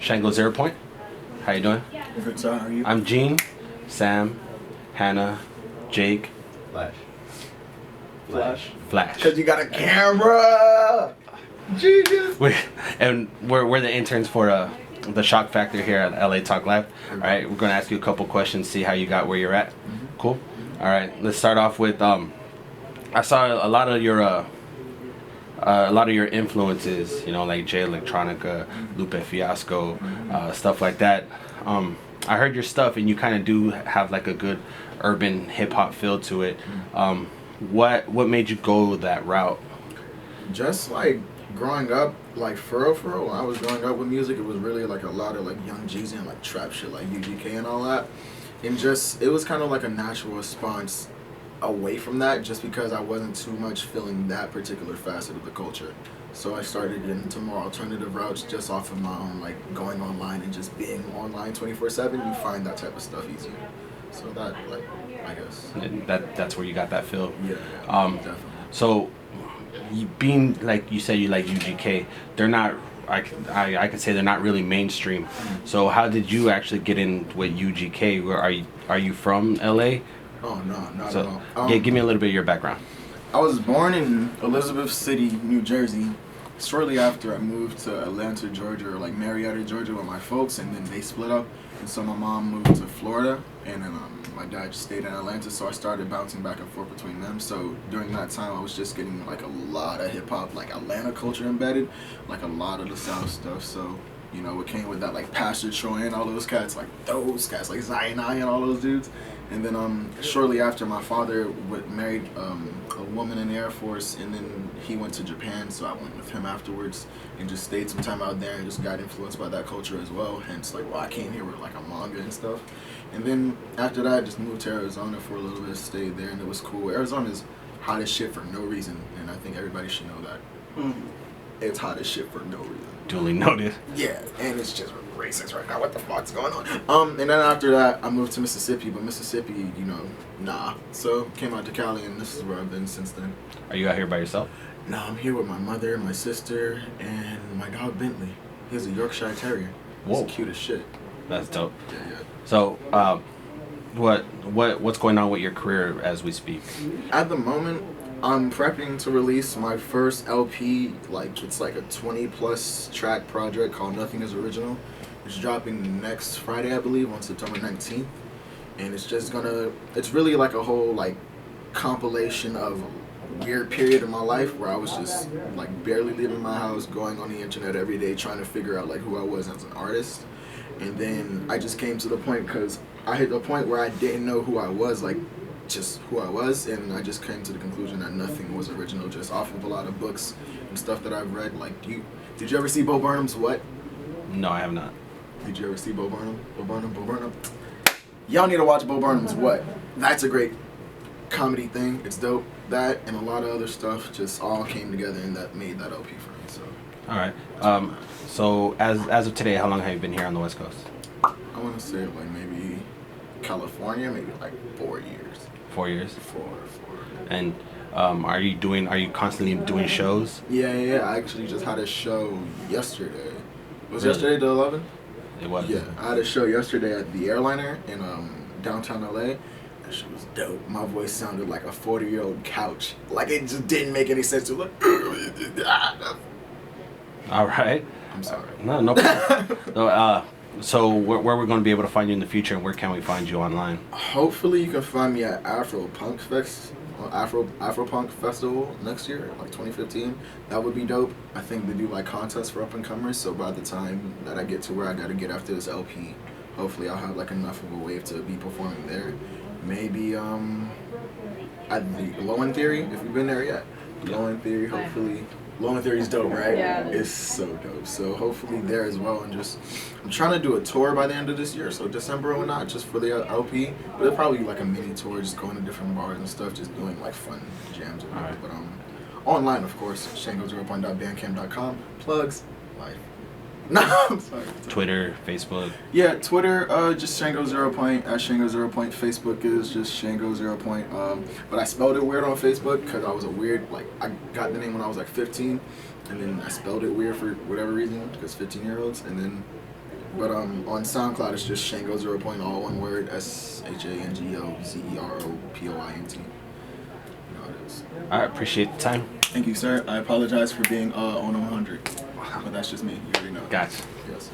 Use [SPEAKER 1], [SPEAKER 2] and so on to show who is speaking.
[SPEAKER 1] Shango 0 Point. How you doing?
[SPEAKER 2] Good, sir. How are you?
[SPEAKER 1] I'm Gene, Sam, Hannah, Jake,
[SPEAKER 3] Flash.
[SPEAKER 1] Flash.
[SPEAKER 2] Because you got a camera! Jesus!
[SPEAKER 1] We're the interns for the Shock Factor here at LA Talk Live. All right, we're going to ask you a couple questions, see how you got where you're at. Cool? All right, let's start off with, I saw a lot of your influences, you know, like Jay Electronica, Lupe Fiasco, stuff like that. I heard your stuff, and you kind of do have like a good urban hip hop feel to it. What made you go that route?
[SPEAKER 2] Just like growing up, like for real, when I was growing up with music, it was really like a lot of like Young Jeezy and like trap shit, like UGK and all that. And just, it was kind of like a natural response away from that, just because I wasn't too much feeling that particular facet of the culture. So I started getting into more alternative routes just off of my own, like going online and just being online 24/7. You find that type of stuff easier. So that, like, I guess.
[SPEAKER 1] And that's where you got that feel.
[SPEAKER 2] Yeah, definitely.
[SPEAKER 1] So, you being like you said, you like UGK. They're not. I could say they're not really mainstream. So how did you actually get in with UGK? Are you from LA?
[SPEAKER 2] Oh no, not
[SPEAKER 1] So,
[SPEAKER 2] at all.
[SPEAKER 1] give me a little bit of your background.
[SPEAKER 2] I was born in Elizabeth City, New Jersey. Shortly after, I moved to Atlanta, Georgia, or like Marietta, Georgia, with my folks, and then they split up. And so my mom moved to Florida, and then my dad just stayed in Atlanta. So I started bouncing back and forth between them. So during that time, I was just getting like a lot of hip hop, like Atlanta culture embedded, like a lot of the South stuff. So, you know, it came with that, like Pastor Troy and all those cats, like Zion I and all those dudes. And then shortly after, my father married a woman in the Air Force, and then he went to Japan, so I went with him afterwards and just stayed some time out there and just got influenced by that culture as well. Hence, like, I came here with like a manga and stuff. And then after that, I just moved to Arizona for a little bit, stayed there, and it was cool. Arizona's hot as shit for no reason, and I think everybody should know that. It's hot as shit for no reason.
[SPEAKER 1] Duly noted.
[SPEAKER 2] Yeah, and it's just racist right now. What the fuck's going on? And then after that, I moved to Mississippi, but Mississippi, you know, nah. So came out to Cali, and this is where I've been since then.
[SPEAKER 1] Are you out here by yourself?
[SPEAKER 2] No, I'm here with my mother, my sister, and my dog Bentley. He's a Yorkshire Terrier.
[SPEAKER 1] Whoa.
[SPEAKER 2] He's cute as shit.
[SPEAKER 1] That's dope.
[SPEAKER 2] Yeah.
[SPEAKER 1] So, what's going on with your career as we speak?
[SPEAKER 2] At the moment, I'm prepping to release my first LP. Like, it's like a 20+ track project called Nothing Is Original. It's dropping next Friday, I believe, on September 19th. And it's really like a whole like compilation of a weird period in my life where I was just like barely leaving my house, going on the internet every day, trying to figure out like who I was as an artist. And then I just came to the point, because I hit a point where I didn't know who I was, like just who I was, and I just came to the conclusion that nothing was original, just off of a lot of books and stuff that I've read. Like, did you ever see Bo Burnham's What?
[SPEAKER 1] No, I have not.
[SPEAKER 2] Did you ever see Bo Burnham? Bo Burnham? Y'all need to watch Bo Burnham's What? That's a great comedy thing. It's dope. That and a lot of other stuff just all came together, and that made that LP for me. So.
[SPEAKER 1] All right. So as of today, how long have you been here on the West Coast?
[SPEAKER 2] I want to say like maybe California, maybe like 4 years.
[SPEAKER 1] 4 years.
[SPEAKER 2] Four.
[SPEAKER 1] And are you constantly doing shows?
[SPEAKER 2] Yeah. I actually just had a show yesterday. Was
[SPEAKER 1] Really?
[SPEAKER 2] yesterday the 11th?
[SPEAKER 1] It was.
[SPEAKER 2] Yeah, I had a show yesterday at the Airliner in downtown LA. That shit was dope. My voice sounded like a 40-year-old couch. Like, it just didn't make any sense to like.
[SPEAKER 1] All right.
[SPEAKER 2] I'm sorry.
[SPEAKER 1] No problem. So where we're going to be able to find you in the future, and where can we find you online?
[SPEAKER 2] Hopefully you can find me at Afropunk Festival next year, like 2015. That would be dope. I think they do like contests for up and comers, so by the time that I get to where I gotta get after this LP, hopefully I'll have like enough of a wave to be performing there. Maybe at the Low End Theory, if you've been there yet. Low End Theory, hopefully. Low End Theory is dope, right?
[SPEAKER 4] Yeah.
[SPEAKER 2] It's so dope. So hopefully there as well, and just I'm trying to do a tour by the end of this year, so December or not, just for the LP. But it'll probably be like a mini tour, just going to different bars and stuff, just doing like fun jams. All right. But online, of course, shango0point.bandcamp.com. Plugs. Life. No, I'm sorry.
[SPEAKER 1] Twitter, Facebook.
[SPEAKER 2] Yeah, Twitter, just Shango 0 Point, at Shango 0 Point. Facebook is just Shango 0 Point. But I spelled it weird on Facebook because I was a weird, like, I got the name when I was like 15, and then I spelled it weird for whatever reason, because 15-year-olds, and then But on SoundCloud it's just Shango 0 Point, all one word, ShangoZeroPoint. You know it is.
[SPEAKER 1] I appreciate the time.
[SPEAKER 2] Thank you, sir. I apologize for being on 100, but that's just me. You already know.
[SPEAKER 1] Gotcha.
[SPEAKER 2] Yes.